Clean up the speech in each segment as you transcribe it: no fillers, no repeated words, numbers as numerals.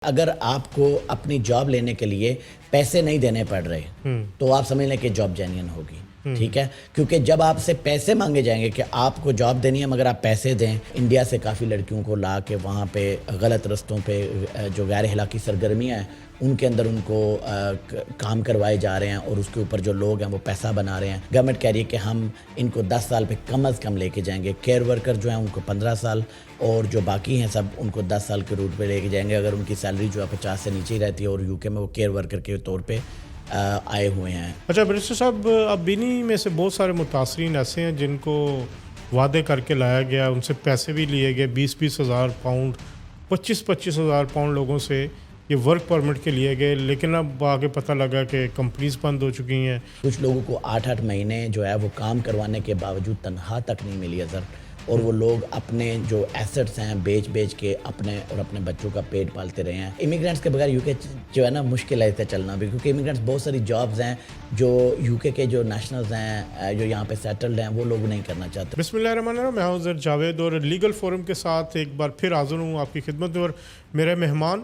اگر آپ کو اپنی جاب لینے کے لیے پیسے نہیں دینے پڑ رہے تو آپ سمجھ لیں کہ جاب جینین ہوگی. ٹھیک ہے, کیونکہ جب آپ سے پیسے مانگے جائیں گے کہ آپ کو جاب دینی ہے مگر آپ پیسے دیں. انڈیا سے کافی لڑکیوں کو لا کے وہاں پہ غلط رستوں پہ جو غیر اخلاقی سرگرمیاں ہیں ان کے اندر ان کو کام کروائے جا رہے ہیں اور اس کے اوپر جو لوگ ہیں وہ پیسہ بنا رہے ہیں. گورنمنٹ کہہ رہی ہے کہ ہم ان کو 10 سال پہ کم از کم لے کے جائیں گے. کیئر ورکر جو ہیں ان کو 15 سال اور جو باقی ہیں سب ان کو 10 سال کے روٹ پہ لے کے جائیں گے اگر ان کی سیلری جو ہے 50 سے نیچے ہی رہتی ہے, اور UK میں وہ کیئر ورکر کے طور پہ آئے ہوئے ہیں. اچھا برسٹر صاحب, اب انہی میں سے بہت سارے متاثرین ایسے ہیں جن کو وعدے کر کے لایا گیا, ان سے پیسے بھی لیے گئے 20-20 ہزار پاؤنڈ 25-25 ہزار پاؤنڈ لوگوں سے یہ ورک پرمٹ کے لیے گئے, لیکن اب آگے پتہ لگا کہ کمپنیز بند ہو چکی ہیں. کچھ لوگوں کو 8-8 مہینے جو ہے وہ کام کروانے کے باوجود تنخواہ تک نہیں ملی اظہر, اور وہ لوگ اپنے جو ایسٹس ہیں بیچ کے اپنے اور اپنے بچوں کا پیٹ پالتے رہے ہیں. امیگرینٹس کے بغیر UK جو ہے نا مشکل ہے چلنا بھی, کیونکہ امیگرینٹس بہت ساری جابز ہیں جو UK کے جو نیشنلز ہیں جو یہاں پہ سیٹلڈ ہیں وہ لوگ نہیں کرنا چاہتے. بسم اللہ الرحمن الرحیم. میں حضرت جاوید اور لیگل فورم کے ساتھ ایک بار پھر حاضر ہوں آپ کی خدمت میں, اور میرے مہمان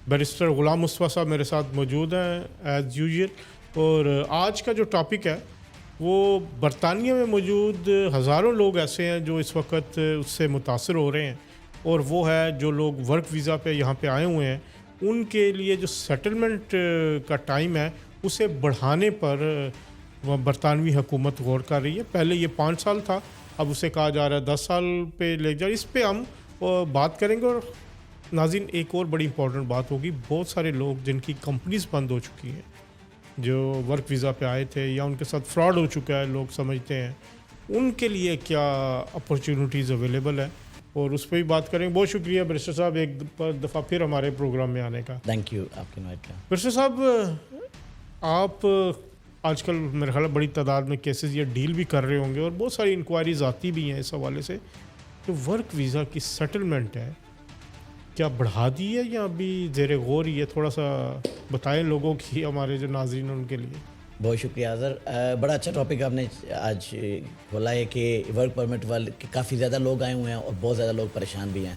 بیرسٹر غلام مصطفیٰ صاحب میرے ساتھ موجود ہیں ایز یوزول. اور آج کا جو ٹاپک ہے وہ برطانیہ میں موجود ہزاروں لوگ ایسے ہیں جو اس وقت اس سے متاثر ہو رہے ہیں, اور وہ ہے جو لوگ ورک ویزا پہ یہاں پہ آئے ہوئے ہیں ان کے لیے جو سیٹلمنٹ کا ٹائم ہے اسے بڑھانے پر برطانوی حکومت غور کر رہی ہے. پہلے یہ 5 سال تھا, اب اسے کہا جا رہا ہے 10 سال پہ لے جائے. اس پہ ہم بات کریں گے. اور ناظرین ایک اور بڑی امپورٹنٹ بات ہوگی, بہت سارے لوگ جن کی کمپنیز بند ہو چکی ہیں جو ورک ویزا پہ آئے تھے یا ان کے ساتھ فراڈ ہو چکا ہے لوگ سمجھتے ہیں, ان کے لیے کیا اپرچونیٹیز اویلیبل ہے, اور اس پہ بھی بات کریں. بہت شکریہ برسٹر صاحب ایک دفعہ پھر ہمارے پروگرام میں آنے کا. تھینک یو آپ کی انوائٹ کا. برسٹر صاحب, آپ آج کل میرے خیال ہے بڑی تعداد میں کیسز یہ ڈیل بھی کر رہے ہوں گے, اور بہت ساری انکوائریز آتی بھی ہیں اس حوالے سے کہ ورک ویزا کی سیٹلمنٹ ہے کیا بڑھا دی ہے یا ابھی زیر غور ہی ہے؟ تھوڑا سا بتائیں لوگوں کی, ہمارے جو ناظرین ہیں ان کے لیے. بہت شکریہ حضر, بڑا اچھا ٹاپک آپ نے آج کھولا ہے کہ ورک پرمٹ والے کافی زیادہ لوگ آئے ہوئے ہیں اور بہت زیادہ لوگ پریشان بھی ہیں.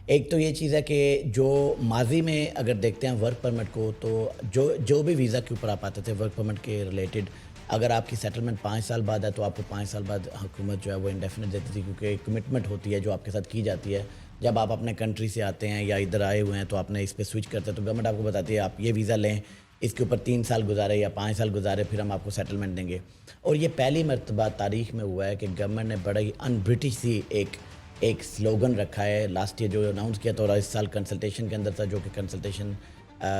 ایک تو یہ چیز ہے کہ جو ماضی میں اگر دیکھتے ہیں ورک پرمٹ کو, تو جو بھی ویزا کے اوپر آپ آتے تھے ورک پرمٹ کے ریلیٹڈ, اگر آپ کی سیٹلمنٹ 5 سال بعد ہے تو آپ کو 5 سال بعد حکومت جو ہے وہ انڈیفینٹ دیتی تھی, کیونکہ ایک کمٹمنٹ ہوتی ہے جو آپ کے ساتھ کی جاتی ہے. جب آپ اپنے کنٹری سے آتے ہیں یا ادھر آئے ہوئے ہیں تو آپ نے اس پہ سوئچ کرتے ہیں تو گورنمنٹ آپ کو بتاتی ہے آپ یہ ویزا لیں, اس کے اوپر 3 سال گزارے یا 5 سال گزارے, پھر ہم آپ کو سیٹلمنٹ دیں گے. اور یہ پہلی مرتبہ تاریخ میں ہوا ہے کہ گورنمنٹ نے بڑا ہی ان برٹش سی ایک سلوگن رکھا ہے. لاسٹ ایئر جو اناؤنس کیا تھا اور اس سال کنسلٹیشن کے اندر تھا, جو کہ کنسلٹیشن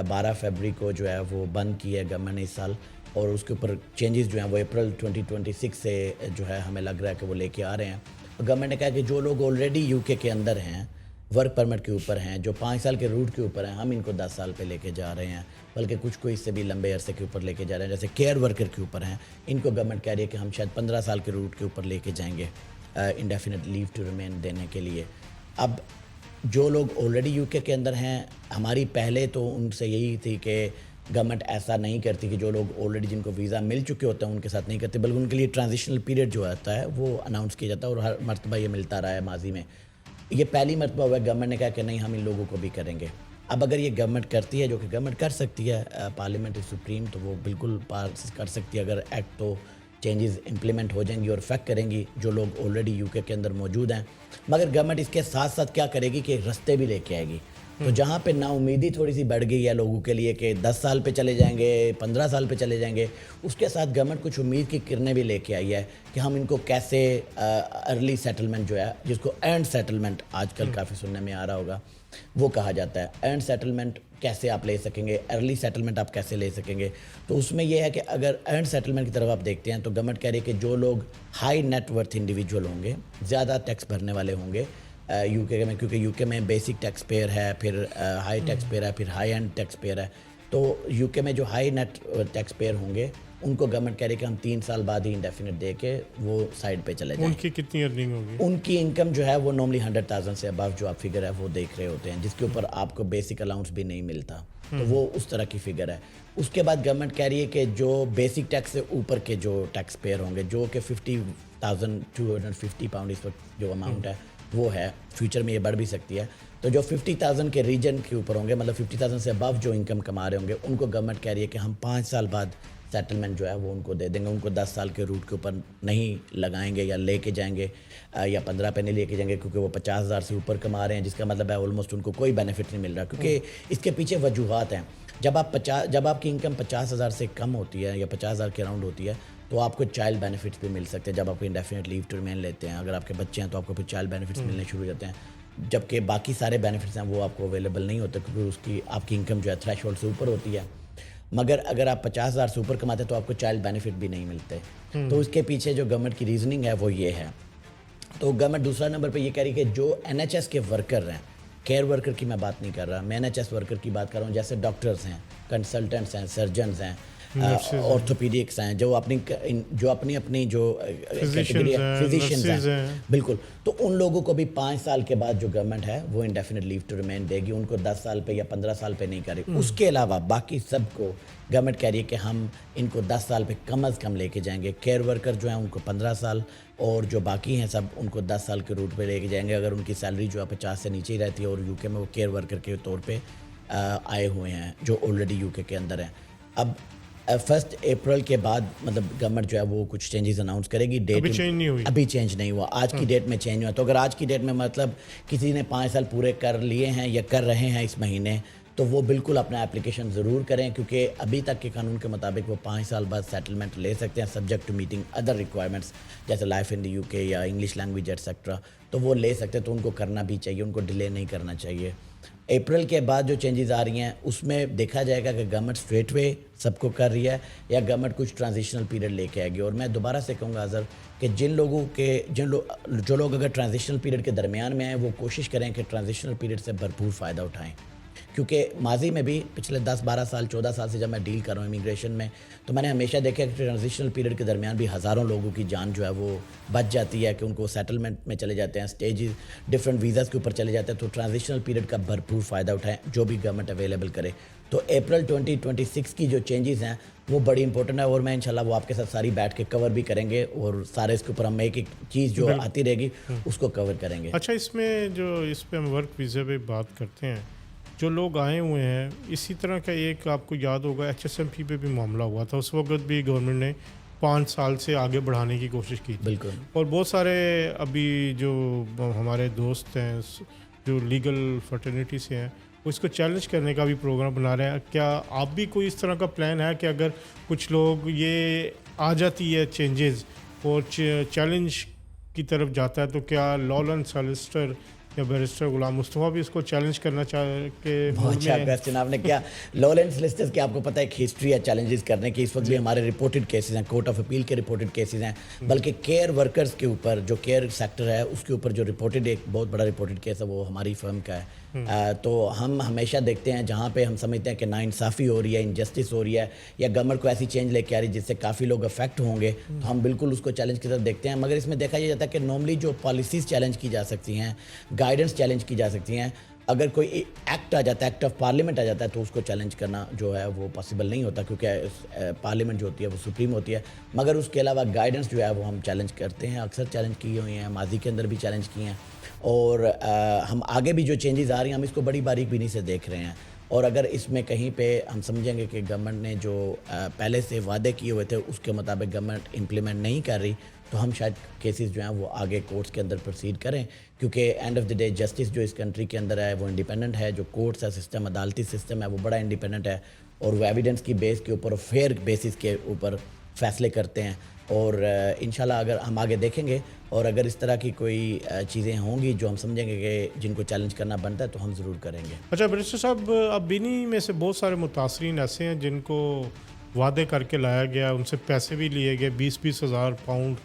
12 فیبرری کو جو ہے وہ بند کی ہے گورنمنٹ نے اس سال, اور اس کے اوپر چینجز جو ہیں وہ اپریل 2026 سے جو ہے ہمیں لگ رہا ہے کہ وہ لے کے آ رہے ہیں. گورنمنٹ نے کہا کہ جو لوگ آلریڈی UK کے اندر ہیں ورک پرمٹ کے اوپر ہیں, جو 5 سال کے روٹ کے اوپر ہیں, ہم ان کو 10 سال پہ لے کے جا رہے ہیں, بلکہ کچھ کو اس سے بھی لمبے عرصے کے اوپر لے کے جا رہے ہیں. جیسے کیئر ورکر کے اوپر ہیں, ان کو گورنمنٹ کہہ رہی ہے کہ ہم شاید 15 سال کے روٹ کے اوپر لے کے جائیں گے انڈیفینٹ لیو ٹو ریمین دینے کے لیے. اب جو لوگ آلریڈی UK کے اندر ہیں, ہماری پہلے تو ان سے یہی تھی کہ گورنمنٹ ایسا نہیں کرتی کہ جو لوگ آلریڈی جن کو ویزا مل چکے ہوتے ہیں ان کے ساتھ نہیں کرتی, بلکہ ان کے لیے ٹرانزیشنل پیریڈ جو آتا ہے وہ اناؤنس کیا جاتا ہے, اور ہر مرتبہ یہ ملتا رہا ہے ماضی میں. یہ پہلی مرتبہ ہوا ہے گورنمنٹ نے کہا کہ نہیں ہم ان لوگوں کو بھی کریں گے. اب اگر یہ گورنمنٹ کرتی ہے, جو کہ گورنمنٹ کر سکتی ہے, پارلیمنٹ سپریم, تو وہ بالکل پاس کر سکتی ہے اگر ایکٹ تو چینجز امپلیمنٹ ہو جائیں گی اور افیکٹ کریں گی جو لوگ آلریڈی UK کے اندر موجود ہیں. مگر گورنمنٹ اس کے ساتھ ساتھ کیا کرے گی کہ رستے بھی لے کے آئے گی. تو جہاں پہ نا امیدی تھوڑی سی بڑھ گئی ہے لوگوں کے لیے کہ 10 سال پہ چلے جائیں گے, 15 سال پہ چلے جائیں گے, اس کے ساتھ گورنمنٹ کچھ امید کی کرنیں بھی لے کے آئی ہے کہ ہم ان کو کیسے ارلی سیٹلمنٹ جو ہے, جس کو ارنڈ سیٹلمنٹ آج کل کافی سننے میں آ رہا ہوگا وہ کہا جاتا ہے, ارنڈ سیٹلمنٹ کیسے آپ لے سکیں گے, ارلی سیٹلمنٹ آپ کیسے لے سکیں گے. تو اس میں یہ ہے کہ اگر ارنڈ سیٹلمنٹ کی طرف آپ دیکھتے ہیں تو گورنمنٹ کہہ رہی ہے کہ جو لوگ ہائی نیٹ ورتھ انڈیویجول ہوں گے, زیادہ ٹیکس بھرنے والے ہوں گے UK میں, کیونکہ UK میں بیسک ٹیکس پیئر ہے, پھر ہائی ٹیکس پیئر ہے, پھر ہائی اینڈ ٹیکس پیئر ہے. تو UK میں جو ہائی نیٹ ٹیکس پیئر ہوں گے ان کو گورنمنٹ کہہ رہی ہے کہ ہم 3 سال بعد ہی انڈیفینٹ دے کے وہ سائڈ پہ چلے جائیں. ان کی کتنی ارننگ ہوگی؟ ان کی انکم جو ہے وہ نارملی 100,000 سے ابو جو آپ فگر ہے وہ دیکھ رہے ہوتے ہیں, جس کے اوپر آپ کو بیسک الاؤنس بھی نہیں ملتا, تو وہ اس طرح کی فگر ہے. اس کے بعد گورنمنٹ کہہ رہی ہے کہ جو بیسک ٹیکس سے اوپر کے جو ٹیکس پیئر ہوں گے, جو کہ 50,250 پاؤنڈ اس وقت جو اماؤنٹ ہے وہ ہے, فیوچر میں یہ بڑھ بھی سکتی ہے. تو جو 50,000 کے ریجن کے اوپر ہوں گے, مطلب 50,000 سے ابو جو انکم کما رہے ہوں گے, ان کو گورنمنٹ کہہ رہی ہے کہ ہم 5 سال بعد سیٹلمنٹ جو ہے وہ ان کو دے دیں گے. ان کو 10 سال کے روٹ کے اوپر نہیں لگائیں گے یا لے کے جائیں گے, یا 15 پہ نہیں لے کے جائیں گے, کیونکہ وہ 50,000 سے اوپر کما رہے ہیں, جس کا مطلب ہے آلموسٹ ان کو کوئی بینیفٹ نہیں مل رہا. کیونکہ اس کے پیچھے وجوہات ہیں. جب آپ کی انکم 50,000 سے کم ہوتی ہے یا 50,000 کے اراؤنڈ ہوتی ہے, تو آپ کو چائلڈ بینیفٹس بھی مل سکتے ہیں. جب آپ کو انڈیفینٹ لیو ٹو ریمین لیتے ہیں, اگر آپ کے بچے ہیں تو آپ کو پھر چائلڈ بینیفٹس ملنے شروع ہو جاتے ہیں. جبکہ باقی سارے بینیفٹس ہیں وہ آپ کو اویلیبل نہیں ہوتے, کیونکہ آپ کی انکم جو ہے تھریش ہولڈ سے اوپر ہوتی ہے. مگر اگر آپ 50,000 سے اوپر کماتے ہیں تو آپ کو چائلڈ بینیفٹ بھی نہیں ملتے. تو اس کے پیچھے جو گورنمنٹ کی ریزننگ ہے وہ یہ ہے. تو گورنمنٹ دوسرا نمبر پہ یہ کہہ رہی ہے کہ جو NHS کے ورکر ہیں, کیئر ورکر کی میں بات نہیں کر رہا, میں NHS ورکر کی بات کر رہا ہوں, جیسے ڈاکٹرز ہیں, کنسلٹنٹس ہیں, سرجنز ہیں, آرتھوپیڈکس ہیں, جو اپنی جو کیٹیگری ہے, فزیشینز ہیں, بالکل. تو ان لوگوں کو بھی 5 سال کے بعد جو گورنمنٹ ہے وہ انڈیفینٹ لیو ٹو ریمین دے گی. ان کو 10 سال پہ یا 15 سال پہ نہیں کرے. اس کے علاوہ باقی سب کو گورنمنٹ کہہ رہی ہے کہ ہم ان کو 10 سال پہ کم از کم لے کے جائیں گے. کیئر ورکر جو ہیں ان کو 15 سال, اور جو باقی ہیں سب ان کو 10 سال کے روٹ پہ لے کے جائیں گے, اگر ان کی سیلری جو ہے 50 سے نیچے ہی رہتی ہے, اور UK میں وہ کیئر ورکر کے طور پہ آئے ہوئے ہیں جو آلریڈی UK کے اندر ہیں. اب 1 اپریل کے بعد مطلب گورنمنٹ جو ہے وہ کچھ چینجز اناؤنس کرے گی. ڈیٹ ابھی چینج نہیں ہوا, آج کی ڈیٹ میں چینج ہوا. تو اگر آج کی ڈیٹ میں مطلب کسی نے 5 سال پورے کر لیے ہیں یا کر رہے ہیں اس مہینے, تو وہ بالکل اپنا اپلیکیشن ضرور کریں, کیونکہ ابھی تک کے قانون کے مطابق وہ 5 سال بعد سیٹلمنٹ لے سکتے ہیں, subject to meeting other requirements جیسے لائف ان دی UK یا انگلش لینگویج ایٹسیٹرا. تو وہ لے سکتے ہیں, تو ان کو کرنا بھی چاہیے, ان کو ڈیلے نہیں کرنا چاہیے. اپریل کے بعد جو چینجز آ رہی ہیں اس میں دیکھا جائے گا کہ گورنمنٹ اسٹریٹ وے سب کو کر رہی ہے یا گورنمنٹ کچھ ٹرانزیشنل پیریڈ لے کے آئے گی. اور میں دوبارہ سے کہوں گا اظہر کہ جو لوگ اگر ٹرانزیشنل پیریڈ کے درمیان میں آئیں, وہ کوشش کریں کہ ٹرانزیشنل پیریڈ سے بھرپور فائدہ اٹھائیں. کیونکہ ماضی میں بھی پچھلے 10-12 سال 14 سال سے جب میں ڈیل کر رہا ہوں امیگریشن میں, تو میں نے ہمیشہ دیکھا کہ ٹرانزیشنل پیریڈ کے درمیان بھی ہزاروں لوگوں کی جان جو ہے وہ بچ جاتی ہے, کہ ان کو سیٹلمنٹ میں چلے جاتے ہیں, اسٹیجز ڈفرینٹ ویزاز کے اوپر چلے جاتے ہیں. تو ٹرانزیشنل پیریڈ کا بھرپور فائدہ اٹھائیں جو بھی گورنمنٹ اویلیبل کرے. تو اپریل 2026 کی جو چینجز ہیں وہ بڑی امپورٹنٹ ہے, اور میں انشاءاللہ وہ آپ کے ساتھ ساری بیٹھ کے کور بھی کریں گے, اور سارے اس کے اوپر ہم ایک ایک چیز جو آتی رہے گی اس کو کور کریں گے. اچھا, اس میں جو اس پہ ہم ورک ویزے پہ بات کرتے ہیں, جو لوگ آئے ہوئے ہیں, اسی طرح کا ایک آپ کو یاد ہوگا HSMP پہ بھی معاملہ ہوا تھا. اس وقت بھی گورنمنٹ نے 5 سال سے آگے بڑھانے کی کوشش کی. بالکل. اور بہت سارے ابھی جو ہمارے دوست ہیں جو لیگل فرٹرنیٹی سے ہیں, وہ اس کو چیلنج کرنے کا بھی پروگرام بنا رہے ہیں. کیا آپ بھی کوئی اس طرح کا پلان ہے کہ اگر کچھ لوگ یہ آ جاتی ہے چینجز اور چیلنج کی طرف جاتا ہے, تو کیا لالن سالسٹر یا بیرسٹر غلام مصطفیٰ بھی اس کو چیلنج کرنا چاہ کے؟ بہت اچھا کویسچن آپ نے کیا. لالن سالسٹرز کی آپ کو پتہ ہے ایک ہسٹری ہے چیلنجز کرنے کی. اس وقت بھی ہمارے رپورٹڈ کیسز ہیں, کورٹ آف اپیل کے رپورٹڈ کیسز ہیں, بلکہ کیئر ورکرز کے اوپر جو کیئر سیکٹر ہے اس کے اوپر جو رپورٹڈ ایک بہت بڑا رپورٹڈ کیس ہے وہ ہماری فرم کا ہے. تو ہم ہمیشہ دیکھتے ہیں جہاں پہ ہم سمجھتے ہیں کہ ناانصافی ہو رہی ہے, انجسٹس ہو رہی ہے, یا گورنمنٹ کو ایسی چینج لے کے آ رہی ہے جس سے کافی لوگ افیکٹ ہوں گے, تو ہم بالکل اس کو چیلنج کی طرف دیکھتے ہیں. مگر اس میں دیکھا یہ جاتا ہے کہ نارملی جو پالیسیز چیلنج کی جا سکتی ہیں, گائیڈنس چیلنج کی جا سکتی ہیں, اگر کوئی ایکٹ آ جاتا ہے, ایکٹ آف پارلیمنٹ آ جاتا ہے, تو اس کو چیلنج کرنا جو ہے وہ پاسبل نہیں ہوتا, کیونکہ پارلیمنٹ جو ہوتی ہے وہ سپریم ہوتی ہے. مگر اس کے علاوہ گائیڈنس جو ہے وہ ہم چیلنج کرتے ہیں, اکثر چیلنج کی ہوئی ہیں, ماضی کے اندر بھی چیلنج کی ہیں, اور ہم آگے بھی جو چینجز آ رہی ہیں ہم اس کو بڑی باریک بینی سے دیکھ رہے ہیں. اور اگر اس میں کہیں پہ ہم سمجھیں گے کہ گورنمنٹ نے جو پہلے سے وعدے کیے ہوئے تھے اس کے مطابق گورنمنٹ امپلیمنٹ نہیں کر رہی, تو ہم شاید کیسز جو ہیں وہ آگے کورٹس کے اندر پروسیڈ کریں, کیونکہ and of the day justice جو اس کنٹری کے اندر ہے وہ انڈیپینڈنٹ ہے. جو کورٹس ہے سسٹم, عدالتی سسٹم ہے, وہ بڑا انڈیپینڈنٹ ہے, اور وہ ایویڈنس کی بیس کے اوپر, فیئر بیسس کے اوپر فیصلے کرتے ہیں. اور انشاءاللہ اگر ہم آگے دیکھیں گے, اور اگر اس طرح کی کوئی چیزیں ہوں گی جو ہم سمجھیں گے کہ جن کو چیلنج کرنا بنتا ہے, تو ہم ضرور کریں گے. اچھا بیرسٹر صاحب, اب بینی میں سے بہت سارے متاثرین ایسے ہیں جن کو وعدے کر کے لایا گیا, ان سے پیسے بھی لیے گئے, 20-20 ہزار پاؤنڈ,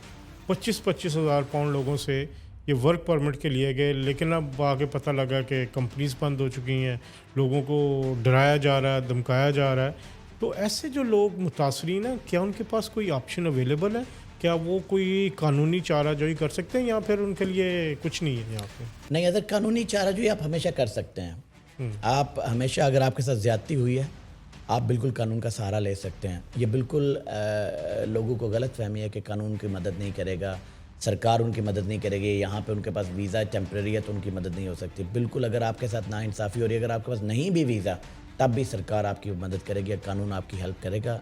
25-25 ہزار پاؤنڈ لوگوں سے یہ ورک پرمٹ کے لیے گئے. لیکن اب آگے پتہ لگا کہ کمپنیز بند ہو چکی ہیں, لوگوں کو ڈرایا جا رہا ہے, دھمکایا جا رہا ہے. تو ایسے جو لوگ متاثرین ہیں, کیا ان کے پاس کوئی آپشن اویلیبل ہے؟ کیا وہ کوئی قانونی چارہ جوئی کر سکتے ہیں, یا پھر ان کے لیے کچھ نہیں ہے یہاں پہ؟ نہیں, اگر قانونی چارہ جوئی آپ ہمیشہ کر سکتے ہیں. آپ ہمیشہ, اگر آپ کے ساتھ زیادتی ہوئی ہے, آپ بالکل قانون کا سہارا لے سکتے ہیں. یہ بالکل لوگوں کو غلط فہمی ہے کہ قانون کی مدد نہیں کرے گا, سرکار ان کی مدد نہیں کرے گی, یہاں پہ ان کے پاس ویزا ٹیمپریری ہے تو ان کی مدد نہیں ہو سکتی. بالکل اگر آپ کے ساتھ ناانصافی ہو رہی ہے, اگر آپ کے پاس نہیں بھی ویزا, تب بھی سرکار آپ کی مدد کرے گی, قانون آپ کی ہیلپ کرے گا,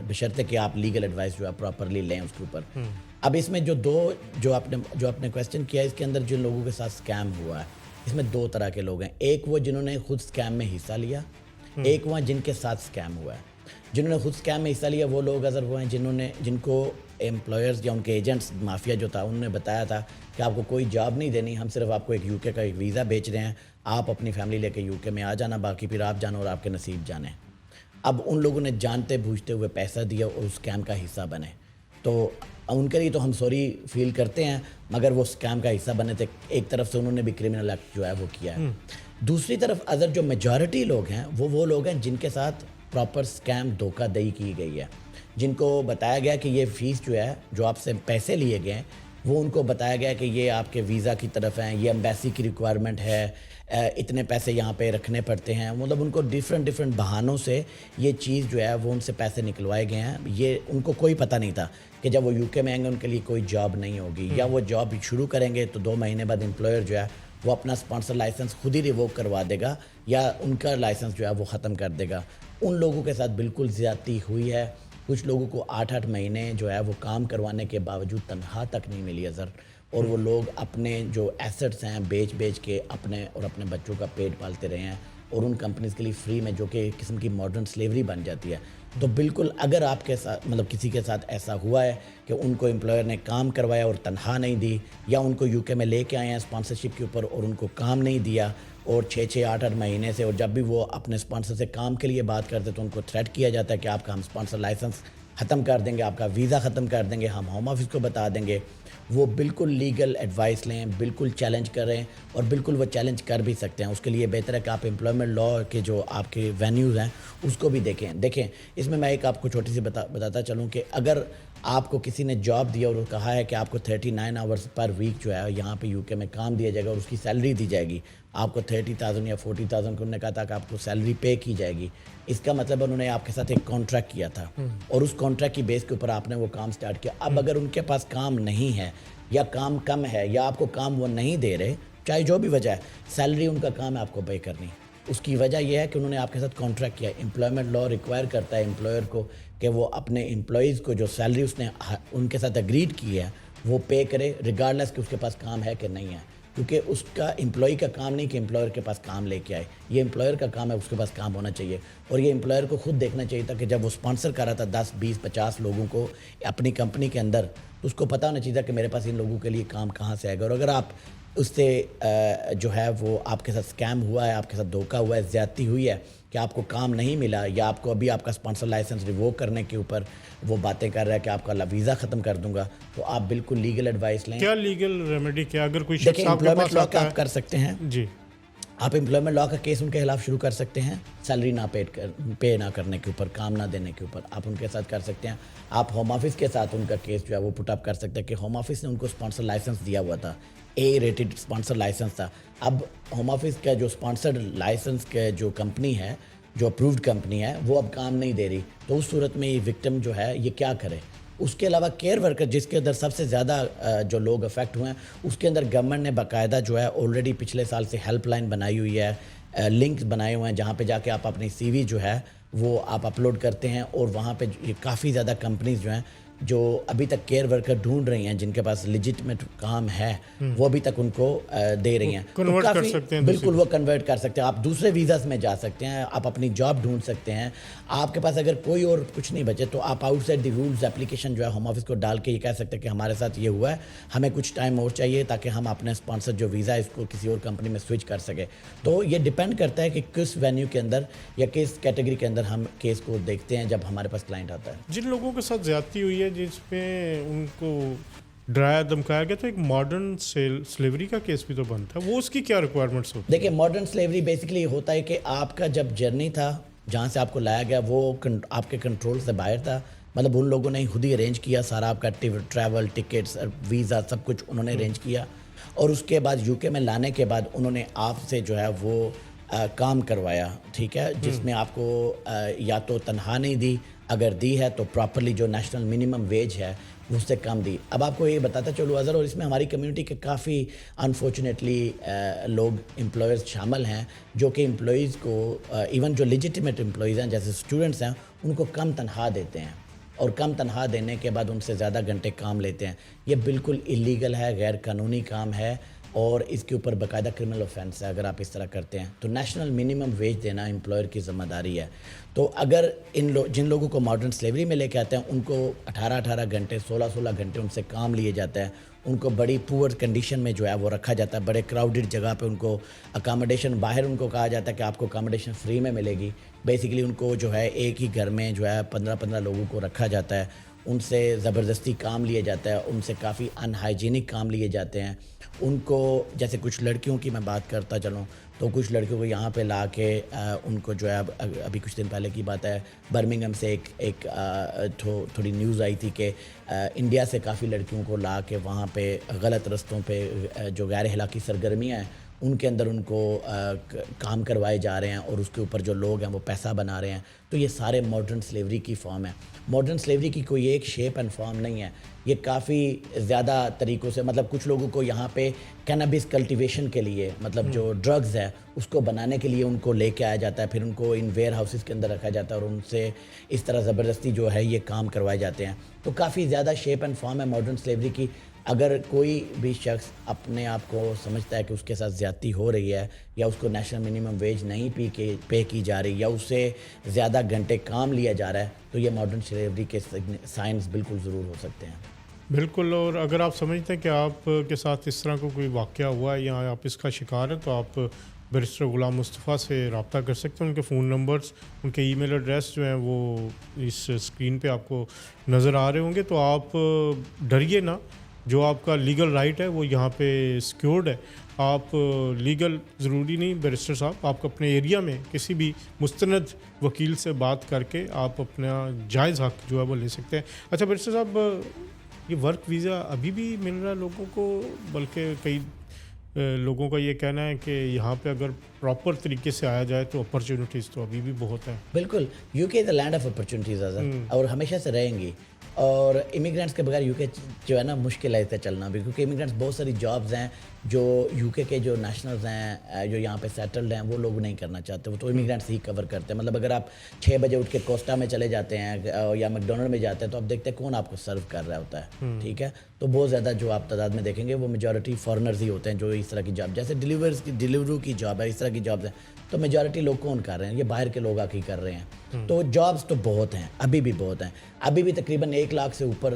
بشرطے کہ آپ لیگل ایڈوائس جو ہے پراپرلی لیں اس کے اوپر. اب اس میں جو آپ نے کویسچن کیا ہے, اس کے اندر جن لوگوں کے ساتھ اسکیم ہوا ہے, اس میں 2 طرح کے لوگ ہیں. ایک وہ جنہوں نے خود اسکیم میں حصہ لیا, ایک وہ جن کے ساتھ اسکیم ہوا ہے. جنہوں نے خود اسکیم میں حصہ لیا وہ لوگ اگر وہ ہیں جن کو امپلائرز یا ان کے ایجنٹس, مافیا جو تھا, انہوں نے بتایا تھا کہ آپ کو کوئی جاب نہیں دینی, ہم صرف آپ کو ایک یو کے کا ایک ویزا بیچ رہے ہیں, آپ اپنی فیملی لے کے یو کے میں آ جانا, باقی پھر آپ جانا اور آپ کے نصیب جانے. اب ان لوگوں نے جانتے بوجھتے ہوئے پیسہ دیا اور اس اسکیم کا حصہ بنے, تو ان کے لیے تو ہم سوری فیل کرتے ہیں, مگر وہ اسکیم کا حصہ بنے تھے. ایک طرف سے انہوں نے بھی کرمنل ایکٹ جو ہے وہ کیا ہے. دوسری طرف ادر جو میجورٹی لوگ ہیں وہ لوگ ہیں جن کے ساتھ پراپر اسکیم دھوکہ دہی کی گئی ہے, جن کو بتایا گیا کہ یہ فیس جو ہے, جو آپ سے پیسے لیے گئے ہیں, وہ ان کو بتایا گیا کہ یہ آپ کے ویزا کی طرف ہیں, یہ ایمبیسی کی ریکوائرمنٹ ہے, اتنے پیسے یہاں پہ رکھنے پڑتے ہیں. مطلب ان کو ڈیفرنٹ بہانوں سے یہ چیز جو ہے وہ ان سے پیسے نکلوائے گئے ہیں. یہ ان کو کوئی پتہ نہیں تھا کہ جب وہ یو کے میں آئیں گے ان کے لیے کوئی جاب نہیں ہوگی, یا وہ جاب شروع کریں گے تو 2 مہینے بعد امپلائر جو ہے وہ اپنا اسپانسر لائسنس خود ہی ریووک کروا دے گا, یا ان کا لائسنس جو ہے وہ ختم کر دے گا. ان لوگوں کے ساتھ بالکل زیادتی ہوئی ہے. کچھ لوگوں کو 8 مہینے جو ہے وہ کام کروانے کے باوجود تنخواہ تک نہیں ملی اظہر, اور وہ لوگ اپنے جو ایسٹس ہیں بیچ کے اپنے اور اپنے بچوں کا پیٹ پالتے رہے ہیں, اور ان کمپنیز کے لیے فری میں, جو کہ ایک قسم کی ماڈرن سلیوری بن جاتی ہے. تو بالکل اگر آپ کے ساتھ کسی کے ساتھ ایسا ہوا ہے کہ ان کو امپلائر نے کام کروایا اور تنخواہ نہیں دی, یا ان کو یو کے میں لے کے آئے ہیں اسپانسرشپ کے اوپر اور ان کو کام نہیں دیا, اور 6-8 مہینے سے, اور جب بھی وہ اپنے اسپانسر سے کام کے لیے بات کرتے تو ان کو تھریٹ کیا جاتا ہے کہ آپ کا ہم اسپانسر لائسنس ختم کر دیں گے, آپ کا ویزا ختم کر دیں گے, ہم ہوم آفس کو بتا دیں گے. وہ بالکل لیگل ایڈوائس لیں, بالکل چیلنج کریں, اور بالکل وہ چیلنج کر بھی سکتے ہیں. اس کے لیے بہتر ہے کہ آپ امپلائمنٹ لا کے جو آپ کے وینیوز ہیں اس کو بھی دیکھیں. اس میں ایک آپ کو چھوٹی سی بتاتا چلوں کہ اگر آپ کو کسی نے جاب دیا اور کہا ہے کہ آپ کو 39 آورس پر ویک جو ہے یہاں پہ یو کے میں کام دیا جائے گا اور اس کی سیلری دی جائے گی, آپ کو 30,000 یا 40,000 کو انہوں نے کہا تھا کہ آپ کو سیلری پے کی جائے گی. اس کا مطلب انہوں نے آپ کے ساتھ ایک کانٹریکٹ کیا تھا, اور اس کانٹریکٹ کی بیس کے اوپر آپ نے وہ کام سٹارٹ کیا. اب اگر ان کے پاس کام نہیں ہے, یا کام کم ہے, یا آپ کو کام وہ نہیں دے رہے, چاہے جو بھی وجہ ہے, سیلری ان کا کام ہے آپ کو پے کرنی. اس کی وجہ یہ ہے کہ انہوں نے آپ کے ساتھ کانٹریکٹ کیا. امپلائمنٹ لا ریکوائر کرتا ہے امپلائر کو کہ وہ اپنے امپلائیز کو جو سیلری اس نے ان کے ساتھ اگریڈ کی ہے وہ پے کرے, ریگارڈلیس کہ اس کے پاس کام ہے کہ نہیں ہے. کیونکہ اس کا امپلائی کا کام نہیں کہ امپلائر کے پاس کام لے کے آئے, یہ امپلائر کا کام ہے, اس کے پاس کام ہونا چاہیے. اور یہ امپلائر کو خود دیکھنا چاہیے تھا کہ جب وہ اسپانسر کر رہا تھا 10, 20, 50 لوگوں کو اپنی کمپنی کے اندر, تو اس کو پتہ ہونا چاہیے تھا کہ میرے پاس ان لوگوں کے لیے کام کہاں سے آئے گا. اور اگر آپ اس سے جو ہے وہ آپ کے ساتھ اسکیم ہوا ہے, آپ کے ساتھ دھوکہ ہوا ہے, زیادتی ہوئی ہے کہ آپ کو کام نہیں ملا, یا آپ کو ابھی آپ کا اسپانسر لائسنس ریووک کرنے کے اوپر وہ باتیں کر رہا ہے کہ آپ کا ویزا ختم کر دوں گا, تو آپ بالکل لیگل ایڈوائس لیں. کیا لیگل ریمیڈی, کیا اگر کوئی دیکھیں شخص آپ کے امپلائمنٹ پاس لا آتا کا ہے, آپ کر سکتے ہیں, جی آپ امپلائمنٹ لا کا کیس ان کے خلاف شروع کر سکتے ہیں, سیلری نہ پے نہ کرنے کے اوپر, کام نہ دینے کے اوپر آپ ان کے ساتھ کر سکتے ہیں. آپ ہوم آفس کے ساتھ ان کا کیس جو ہے وہ پٹ اپ کر سکتے ہیں کہ ہوم آفس نے ان کو اسپانسر لائسنس دیا ہوا تھا, اے ریٹڈ اسپانسر لائسنس تھا. اب ہوم آفس کا جو اسپانسرڈ لائسنس کا جو کمپنی ہے, جو اپرووڈ کمپنی ہے, وہ اب کام نہیں دے رہی, تو اس صورت میں یہ وکٹم جو ہے یہ کیا کرے. اس کے علاوہ کیئر ورکر جس کے اندر سب سے زیادہ جو لوگ افیکٹ ہوئے ہیں, اس کے اندر گورنمنٹ نے باقاعدہ جو ہے آلریڈی پچھلے سال سے ہیلپ لائن بنائی ہوئی ہے, لنکس بنائے ہوئے ہیں جہاں پہ جا کے آپ اپنی سی وی جو ہے وہ آپ اپلوڈ کرتے ہیں, اور وہاں پہ کافی زیادہ کمپنیز جو ہیں جو ابھی تک کیئر ورکر ڈھونڈ رہی ہیں جن کے پاس لیجٹمیٹ کام ہے, وہ ابھی تک ان کو دے رہی ہیں. کنورٹ کر سکتے ہیں, بالکل وہ کنورٹ کر سکتے ہیں, آپ دوسرے ویزاز میں جا سکتے ہیں, آپ اپنی جاب ڈھونڈ سکتے ہیں. آپ کے پاس اگر کوئی اور کچھ نہیں بچے تو آپ outside the rules application جو ہے ہوم آفس کو ڈال کے یہ کہہ سکتے ہیں کہ ہمارے ساتھ یہ ہوا ہے, ہمیں کچھ ٹائم اور چاہیے تاکہ ہم اپنے اسپانسر جو ویزا ہے اس کو کسی اور کمپنی میں سوئچ کر سکے. تو یہ ڈپینڈ کرتا ہے کہ کس وینیو کے اندر یا کس کیٹیگری کے اندر ہم کیس کو دیکھتے ہیں جب ہمارے پاس کلائنٹ آتا ہے. جن لوگوں کے ساتھ زیادتی ہوئی ہے جس پہ ان کو ڈرایا دھمکایا گیا تو ایک ماڈرن سلیوری کا کیس بھی تو بنتا ہے, وہ اس کی کیا ریکوائرمنٹس ہوتی ہیں؟ دیکھیں ماڈرن سلیوری بیسیکلی ہوتا ہے کہ آپ کا جب جرنی تھا جہاں سے آپ کو لایا گیا وہ آپ کے کنٹرول سے باہر تھا, مطلب ان لوگوں نے خود ہی ارینج کیا سارا, آپ کا ٹریول ٹکٹس ویزا سب کچھ انہوں نے ارینج کیا, اور اس کے بعد یو کے میں لانے کے بعد انہوں نے آپ سے جو ہے وہ کام کروایا, ٹھیک ہے, جس میں آپ کو یا تو تنخواہ نہیں دی, اگر دی ہے تو پراپرلی جو نیشنل منیمم ویج ہے وہ اس سے کم دی. اب آپ کو یہ بتاتا چلو اظہر, اور اس میں ہماری کمیونٹی کے کافی انفارچونیٹلی لوگ امپلائرز شامل ہیں جو کہ امپلائیز کو ایون جو لیجیٹیمیٹ امپلائیز ہیں جیسے اسٹوڈنٹس ہیں ان کو کم تنخواہ دیتے ہیں, اور کم تنخواہ دینے کے بعد ان سے زیادہ گھنٹے کام لیتے ہیں. یہ بالکل اللیگل ہے, غیر قانونی کام ہے, اور اس کے اوپر باقاعدہ کرمنل آفینس ہے اگر آپ اس طرح کرتے ہیں. تو نیشنل منیمم ویج دینا امپلائر کی ذمہ داری ہے. تو اگر جن لوگوں کو ماڈرن سلیوری میں لے کے آتے ہیں ان کو 18 گھنٹے 16 گھنٹے ان سے کام لیے جاتا ہے, ان کو بڑی پور کنڈیشن میں جو ہے وہ رکھا جاتا ہے, بڑے کراؤڈڈ جگہ پہ ان کو اکاموڈیشن, باہر ان کو کہا جاتا ہے کہ آپ کو اکاموڈیشن فری میں ملے گی. بیسیکلی ان کو جو ہے ایک ہی گھر میں جو ہے 15 لوگوں کو رکھا جاتا ہے, ان سے زبردستی کام لیا جاتا ہے, ان سے کافی ان ہائیجینک کام لیے جاتے ہیں. ان کو جیسے کچھ لڑکیوں کی میں بات کرتا چلوں تو کچھ لڑکیوں کو یہاں پہ لا کے ان کو جو ہے ابھی کچھ دن پہلے کی بات ہے برمنگھم سے ایک تھوڑی نیوز آئی تھی کہ انڈیا سے کافی لڑکیوں کو لا کے وہاں پہ غلط رستوں پہ جو غیر اخلاقی سرگرمیاں ہیں ان کے اندر ان کو کام کروائے جا رہے ہیں, اور اس کے اوپر جو لوگ ہیں وہ پیسہ بنا رہے ہیں. تو یہ سارے ماڈرن سلیوری کی فارم ہے. ماڈرن سلیوری کی کوئی ایک شیپ اینڈ فارم نہیں ہے, یہ کافی زیادہ طریقوں سے, مطلب کچھ لوگوں کو یہاں پہ کینابس کلٹیویشن کے لیے, مطلب جو ڈرگز ہے اس کو بنانے کے لیے ان کو لے کے آیا جاتا ہے, پھر ان کو ان ویئر ہاؤسز کے اندر رکھا جاتا ہے اور ان سے اس طرح زبردستی جو ہے یہ کام کروائے جاتے ہیں. تو کافی زیادہ شیپ اینڈ فارم ہے ماڈرن سلیوری کی. اگر کوئی بھی شخص اپنے آپ کو سمجھتا ہے کہ اس کے ساتھ زیادتی ہو رہی ہے, یا اس کو نیشنل منیمم ویج نہیں پے کی جا رہی, یا اس سے زیادہ گھنٹے کام لیا جا رہا ہے, تو یہ ماڈرن سلیوری کے سائنس بالکل ضرور ہو سکتے ہیں. بالکل. اور اگر آپ سمجھتے ہیں کہ آپ کے ساتھ اس طرح کا کوئی واقعہ ہوا ہے یا آپ اس کا شکار ہیں, تو آپ بیرسٹر غلام مصطفیٰ سے رابطہ کر سکتے ہیں. ان کے فون نمبرز, ان کے ای میل ایڈریس جو ہیں وہ اس اسکرین پہ آپ کو نظر آ رہے ہوں گے. تو آپ ڈریے نہ, جو آپ کا لیگل رائٹ ہے وہ یہاں پہ سیکیورڈ ہے. آپ لیگل ضروری نہیں بیرسٹر صاحب, آپ اپنے ایریا میں کسی بھی مستند وکیل سے بات کر کے آپ اپنا جائز حق جو ہے وہ لے سکتے ہیں. اچھا بیرسٹر صاحب, یہ ورک ویزا ابھی بھی مل رہا ہے لوگوں کو, بلکہ کئی لوگوں کا یہ کہنا ہے کہ یہاں پہ اگر پراپر طریقے سے آیا جائے تو اپرچونیٹیز تو ابھی بھی بہت ہیں. بالکل, یو کے از اے لینڈ آف اپرچونیٹیز اور ہمیشہ سے رہیں گی. اور امیگرینٹس کے بغیر یو کے جو ہے نا مشکل ہے اسے چلنا بھی, کیونکہ امیگرینٹس بہت ساری جابز ہیں جو یو کے جو نیشنلز ہیں جو یہاں پہ سیٹلڈ ہیں وہ لوگ نہیں کرنا چاہتے, وہ تو امیگرینٹس ہی کور کرتے ہیں. مطلب اگر آپ 6 بجے اٹھ کے کوسٹا میں چلے جاتے ہیں یا میک ڈونلڈ میں جاتے ہیں تو آپ دیکھتے ہیں کون آپ کو سرو کر رہا ہوتا ہے, ٹھیک ہے. تو بہت زیادہ جو آپ تعداد میں دیکھیں گے وہ میجورٹی فارنرز ہی ہوتے ہیں جو اس طرح کی جاب, جیسے ڈیلیورو کی جاب ہے, اس طرح کی جابز ہیں, تو میجورٹی لوگ کون کر رہے ہیں, یہ باہر کے لوگ آ کے کر رہے ہیں. تو جابز تو بہت ہیں, ابھی بھی بہت ہیں. ابھی بھی تقریباً 1 لاکھ سے اوپر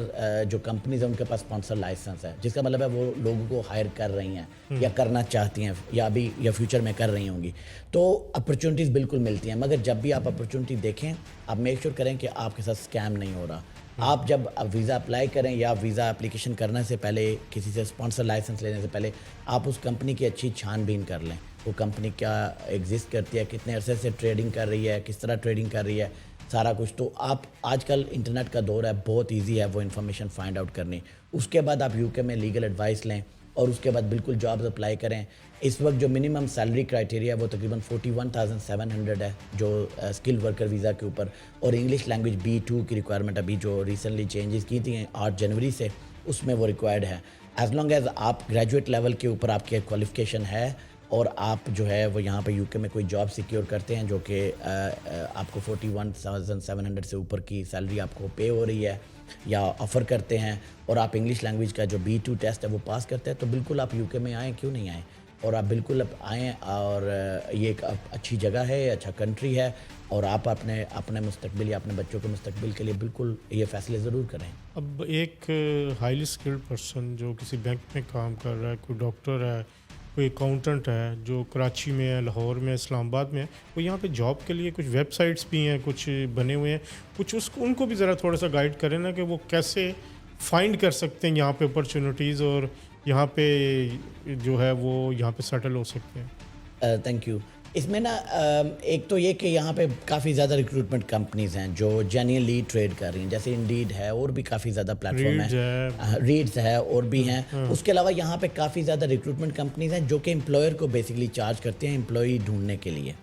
جو کمپنیز ہیں ان کے پاس اسپانسر لائسنس ہے, جس کا مطلب ہے وہ لوگوں کو ہائر کر رہی ہیں یا کرنا چاہتی ہیں یا ابھی یا فیوچر میں کر رہی ہوں گی. تو اپرچونیٹیز بالکل ملتی ہیں, مگر جب بھی آپ اپرچونیٹی دیکھیں آپ میک شیور کریں کہ آپ کے ساتھ اسکیم نہیں ہو رہا. آپ جب ویزا اپلائی کریں یا ویزا اپلیکیشن کرنے سے پہلے, کسی سے اسپانسر لائسنس لینے سے پہلے, آپ اس کمپنی کی اچھی چھان بین کر لیں. وہ کمپنی کیا ایگزسٹ کرتی ہے, کتنے عرصے سے ٹریڈنگ کر رہی ہے, کس طرح ٹریڈنگ کر رہی ہے, سارا کچھ. تو آپ آج کل انٹرنیٹ کا دور ہے, بہت ایزی ہے وہ انفارمیشن فائنڈ آؤٹ کرنی. اس کے بعد آپ یو کے میں لیگل ایڈوائس لیں اور اس کے بعد بالکل جابز اپلائی کریں. اس وقت جو منیمم سیلری کرائٹیریا ہے وہ تقریباً 41,700 ہے جو اسکل ورکر ویزا کے اوپر, اور انگلش لینگویج B2 کی ریکوائرمنٹ ابھی جو ریسنٹلی چینجز کی تھیں 8 جنوری سے, اس میں وہ ریکوائرڈ ہے. ایز لانگ ایز آپ گریجویٹ لیول کے اوپر آپ کی کوالیفیکیشن ہے اور آپ جو ہے وہ یہاں پہ یو کے میں کوئی جاب سیکیور کرتے ہیں جو کہ آپ کو 41,700 سے اوپر کی سیلری آپ کو پے ہو رہی ہے یا آفر کرتے ہیں, اور آپ انگلش لینگویج کا جو B2 ٹیسٹ ہے وہ پاس کرتے ہیں, تو بالکل آپ یو کے میں آئیں, کیوں نہیں آئیں, اور آپ بالکل آئیں. اور یہ ایک اچھی جگہ ہے, اچھا کنٹری ہے, اور آپ اپنے مستقبل یا اپنے بچوں کے مستقبل کے لیے بالکل یہ فیصلے ضرور کریں. اب ایک ہائیلی اسکلڈ پرسن جو کسی بینک میں کام کر رہا ہے, کوئی ڈاکٹر ہے, کوئی اکاؤنٹنٹ ہے جو کراچی میں ہے, لاہور میں, اسلام آباد میں ہے, وہ یہاں پہ جاب کے لیے کچھ ویب سائٹس بھی ہیں, کچھ بنے ہوئے ہیں, کچھ ان کو بھی ذرا تھوڑا سا گائیڈ کریں نا کہ وہ کیسے فائنڈ کر سکتے ہیں یہاں پہ اپرچونیٹیز اور یہاں پہ جو ہے وہ یہاں پہ سیٹل ہو سکتے ہیں. Thank you. اس میں نا ایک تو یہ کہ یہاں پہ کافی زیادہ ریکروٹمنٹ کمپنیز ہیں جو جینیئنلی ٹریڈ کر رہی ہیں, جیسے انڈیڈ ہے, اور بھی کافی زیادہ پلیٹ فارم ہے, ریڈز ہے, اور بھی ہیں. اس کے علاوہ یہاں پہ کافی زیادہ ریکروٹمنٹ کمپنیز ہیں جو کہ امپلائر کو بیسکلی چارج کرتے ہیں امپلائی ڈھونڈنے کے لیے.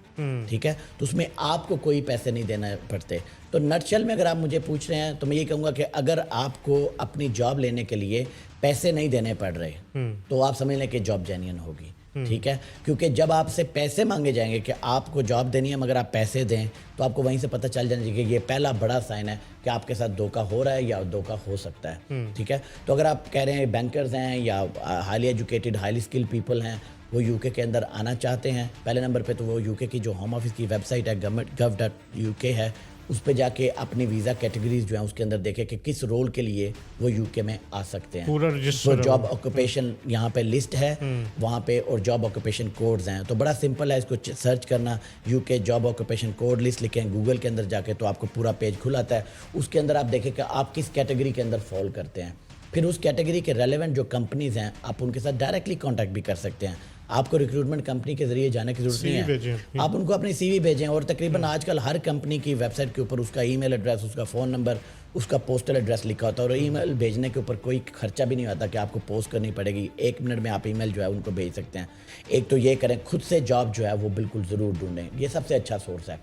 ٹھیک ہے, تو اس میں آپ کو کوئی پیسے نہیں دینا پڑتے. تو نٹشل میں اگر آپ مجھے پوچھ رہے ہیں تو میں یہ کہوں گا کہ اگر آپ کو اپنی جاب لینے کے لیے پیسے نہیں دینے پڑ رہے تو آپ سمجھ لیں کہ جاب جینین ہوگی. ٹھیک ہے, کیونکہ جب آپ سے پیسے مانگے جائیں گے کہ آپ کو جاب دینی ہے مگر آپ پیسے دیں, تو آپ کو وہیں سے پتہ چل جانا چاہیے کہ یہ پہلا بڑا سائن ہے کہ آپ کے ساتھ دھوکہ ہو رہا ہے یا دھوکہ ہو سکتا ہے. ٹھیک ہے, تو اگر آپ کہہ رہے ہیں بینکرز ہیں یا highly educated highly skill people ہیں, وہ یو کے اندر آنا چاہتے ہیں, پہلے نمبر پہ تو وہ یو کے کی جو ہوم آفس کی ویب سائٹ ہے gov.uk ہے, اس پہ جا کے اپنی ویزا کیٹیگریز جو ہیں اس کے اندر دیکھیں کہ کس رول کے لیے وہ یو کے میں آ سکتے ہیں. پورا تو رجسٹر جاب آکوپیشن یہاں پہ لسٹ ہے وہاں پہ, اور جاب آکوپیشن کوڈز ہیں. تو بڑا سمپل ہے اس کو سرچ کرنا, یو کے جاب آکوپیشن کوڈ لسٹ لکھیں گوگل کے اندر جا کے, تو آپ کو پورا پیج کھلاتا ہے. اس کے اندر آپ دیکھیں کہ آپ کس کیٹیگری کے اندر فال کرتے ہیں. پھر اس کیٹیگری کے ریلیونٹ جو کمپنیز ہیں آپ ان کے ساتھ ڈائریکٹلی کانٹیکٹ بھی کر سکتے ہیں. آپ کو ریکروٹمنٹ کمپنی کے ذریعے جانے کی ضرورت نہیں ہے, آپ ان کو اپنی سی وی بھیجیں. اور تقریباً آج کل ہر کمپنی کی ویب سائٹ کے اوپر اس کا ای میل ایڈریس, اس کا فون نمبر, اس کا پوسٹل ایڈریس لکھا ہوتا ہے, اور ای میل بھیجنے کے اوپر کوئی خرچہ بھی نہیں ہوتا کہ آپ کو پوسٹ کرنی پڑے گی. 1 منٹ میں آپ ای میل جو ہے ان کو بھیج سکتے ہیں. ایک تو یہ کریں, خود سے جاب جو ہے وہ بالکل ضرور ڈھونڈیں, یہ سب سے اچھا سورس ہے.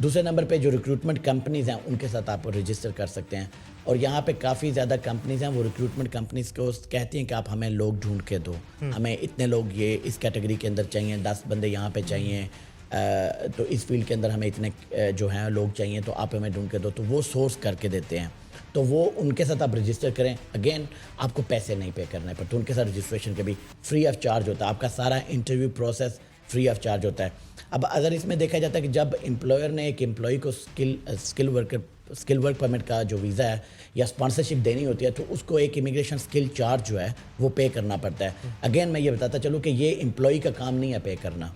دوسرے نمبر پہ جو ریکروٹمنٹ کمپنیز ہیں ان کے ساتھ آپ رجسٹر کر سکتے ہیں. اور یہاں پہ کافی زیادہ کمپنیز ہیں, وہ ریکروٹمنٹ کمپنیز کو کہتی ہیں کہ آپ ہمیں لوگ ڈھونڈ کے دو, ہمیں اتنے لوگ یہ اس کیٹیگری کے اندر چاہیے, 10 بندے یہاں پہ چاہیے, تو اس فیلڈ کے اندر ہمیں اتنے جو ہیں لوگ چاہیے, تو آپ ہمیں ڈھونڈ کے دو. تو وہ سورس کر کے دیتے ہیں, تو وہ ان کے ساتھ آپ رجسٹر کریں. اگین آپ کو پیسے نہیں پے کرنے پڑتے, ان کے ساتھ رجسٹریشن کے بھی فری آف چارج ہوتا ہے. آپ کا سارا interview process free of charge ہوتا ہے. اب اگر اس میں دیکھا جاتا ہے کہ جب امپلائر نے ایک امپلائی کو اسکل ورک پرمٹ کا جو ویزا ہے یا اسپانسرشپ دینی ہوتی ہے, تو اس کو ایک امیگریشن اسکل چارج جو ہے وہ پے کرنا پڑتا ہے. اگین میں یہ بتاتا چلوں کہ یہ امپلائی کا کام نہیں ہے پے کرنا,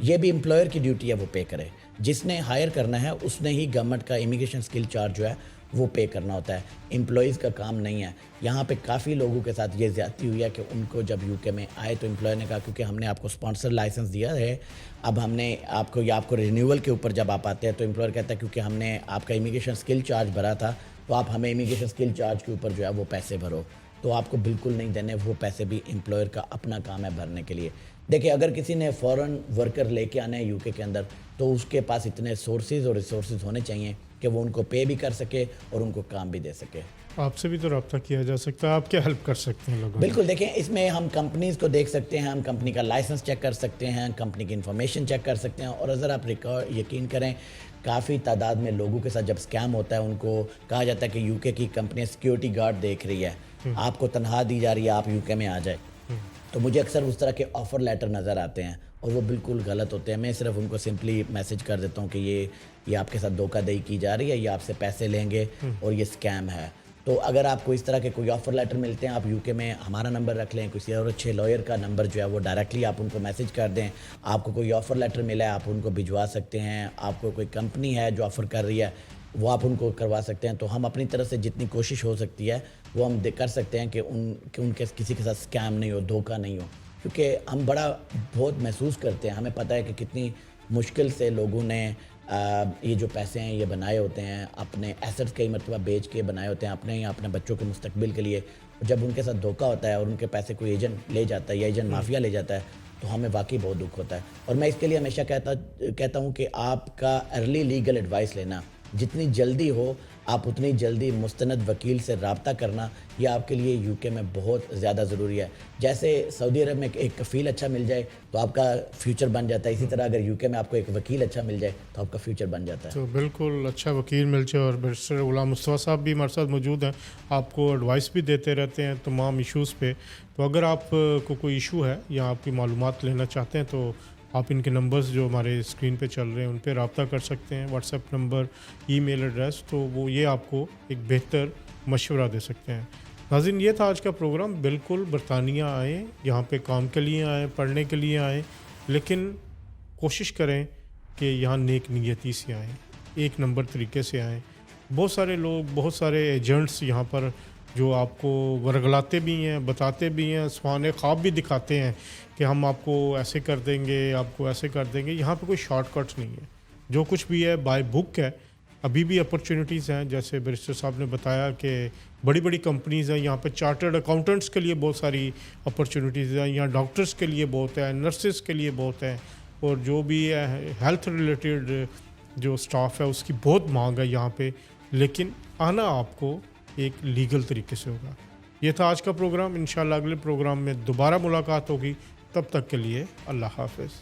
یہ بھی امپلائر کی ڈیوٹی ہے وہ پے کرے. جس نے ہائر کرنا ہے اس نے ہی گورنمنٹ کا امیگریشن اسکل چارج جو ہے وہ پے کرنا ہوتا ہے, امپلائیز کا کام نہیں ہے. یہاں پہ کافی لوگوں کے ساتھ یہ زیادتی ہوئی ہے کہ ان کو جب یو کے میں آئے تو امپلائر نے کہا کیونکہ ہم نے آپ کو اسپانسر لائسنس دیا ہے, اب ہم نے آپ کو یا آپ کو رینیول کے اوپر جب آپ آتے ہیں تو امپلائر کہتا ہے کیونکہ ہم نے آپ کا امیگریشن اسکل چارج بھرا تھا تو آپ ہمیں امیگریشن اسکل چارج کے اوپر جو ہے وہ پیسے بھرو. تو آپ کو بالکل نہیں دینے, وہ پیسے بھی امپلائر کا اپنا کام ہے بھرنے کے لیے. دیکھیں اگر کسی نے فورن ورکر لے کے آنا ہے یو کے اندر, تو اس کے پاس اتنے سورسز اور ریسورسز ہونے چاہیے کہ وہ ان کو پے بھی کر سکے اور ان کو کام بھی دے سکے. آپ سے بھی تو رابطہ کیا جا سکتا ہے, آپ کیا ہیلپ کر سکتے ہیں لوگوں؟ بالکل, دیکھیں اس میں ہم کمپنیز کو دیکھ سکتے ہیں, ہم کمپنی کا لائسنس چیک کر سکتے ہیں, کمپنی کی انفارمیشن چیک کر سکتے ہیں. اور اگر آپ یقین کریں کافی تعداد میں لوگوں کے ساتھ جب اسکیم ہوتا ہے ان کو کہا جاتا ہے کہ یو کے کی کمپنی سیکیورٹی گارڈ دیکھ رہی ہے, آپ کو تنخواہ دی جا رہی ہے, آپ یو کے میں آ جائے. تو مجھے اکثر اس طرح کے آفر لیٹر نظر آتے ہیں اور وہ بالکل غلط ہوتے ہیں. میں صرف ان کو سمپلی میسج کر دیتا ہوں کہ یہ آپ کے ساتھ دھوکہ دہی کی جا رہی ہے, یہ آپ سے پیسے لیں گے اور یہ اسکیم ہے. تو اگر آپ کو اس طرح کے کوئی آفر لیٹر ملتے ہیں, آپ یو کے میں ہمارا نمبر رکھ لیں, کسی اور اچھے لائر کا نمبر جو ہے وہ ڈائریکٹلی آپ ان کو میسج کر دیں. آپ کو کوئی آفر لیٹر ملا ہے آپ ان کو بھجوا سکتے ہیں, آپ کو کوئی کمپنی ہے جو آفر کر رہی ہے وہ آپ ان کو کروا سکتے ہیں. تو ہم اپنی طرف سے جتنی کوشش ہو سکتی ہے وہ ہم کر سکتے ہیں کہ ان کے کسی کے ساتھ اسکیم نہیں ہو, دھوکہ نہیں ہو. کیونکہ ہم بہت محسوس کرتے ہیں, ہمیں پتہ ہے کہ کتنی مشکل سے لوگوں نے یہ جو پیسے ہیں یہ بنائے ہوتے ہیں, اپنے ایسٹس کئی مرتبہ بیچ کے بنائے ہوتے ہیں اپنے یا اپنے بچوں کے مستقبل کے لیے. جب ان کے ساتھ دھوکہ ہوتا ہے اور ان کے پیسے کوئی ایجنٹ لے جاتا ہے یا ایجنٹ مافیا لے جاتا ہے تو ہمیں واقعی بہت دکھ ہوتا ہے. اور میں اس کے لیے ہمیشہ کہتا ہوں کہ آپ کا ارلی لیگل ایڈوائس لینا جتنی جلدی ہو, آپ اتنی جلدی مستند وکیل سے رابطہ کرنا, یہ آپ کے لیے یو کے میں بہت زیادہ ضروری ہے. جیسے سعودی عرب میں ایک کفیل اچھا مل جائے تو آپ کا فیوچر بن جاتا ہے, اسی طرح اگر یو کے میں آپ کو ایک وکیل اچھا مل جائے تو آپ کا فیوچر بن جاتا ہے. تو بالکل اچھا وکیل مل جائے. اور بیرسٹر غلام مصطفیٰ صاحب بھی ہمارے ساتھ موجود ہیں, آپ کو ایڈوائس بھی دیتے رہتے ہیں تمام ایشوز پہ. تو اگر آپ کو کوئی ایشو ہے یا آپ کی معلومات لینا چاہتے ہیں تو آپ ان کے نمبرز جو ہمارے اسکرین پہ چل رہے ہیں ان پہ رابطہ کر سکتے ہیں, واٹس ایپ نمبر, ای میل ایڈریس, تو وہ یہ آپ کو ایک بہتر مشورہ دے سکتے ہیں. ناظرین, یہ تھا آج کا پروگرام. بالکل برطانیہ آئیں, یہاں پہ کام کے لیے آئیں, پڑھنے کے لیے آئیں, لیکن کوشش کریں کہ یہاں نیک نیتی سے آئیں, ایک نمبر طریقے سے آئیں. بہت سارے لوگ, بہت سارے ایجنٹس یہاں پر جو آپ کو ورگلاتے بھی ہیں, بتاتے بھی ہیں, سوانح خواب بھی دکھاتے ہیں کہ ہم آپ کو ایسے کر دیں گے, آپ کو ایسے کر دیں گے. یہاں پہ کوئی شارٹ کٹس نہیں ہے, جو کچھ بھی ہے بائی بک ہے. ابھی بھی اپرچونیٹیز ہیں, جیسے بیرسٹر صاحب نے بتایا کہ بڑی بڑی کمپنیز ہیں یہاں پہ, چارٹرڈ اکاؤنٹنٹس کے لیے بہت ساری اپرچونیٹیز ہیں, یہاں ڈاکٹرز کے لیے بہت ہے, نرسز کے لیے بہت ہے. اور جو بھی ہیلتھ ریلیٹڈ جو سٹاف ہے اس کی بہت مانگ ہے یہاں پہ، لیکن آنا آپ کو ایک لیگل طریقے سے ہوگا۔ یہ تھا آج کا پروگرام، انشاءاللہ اگلے پروگرام میں دوبارہ ملاقات ہوگی، تب تک کے لیے اللہ حافظ۔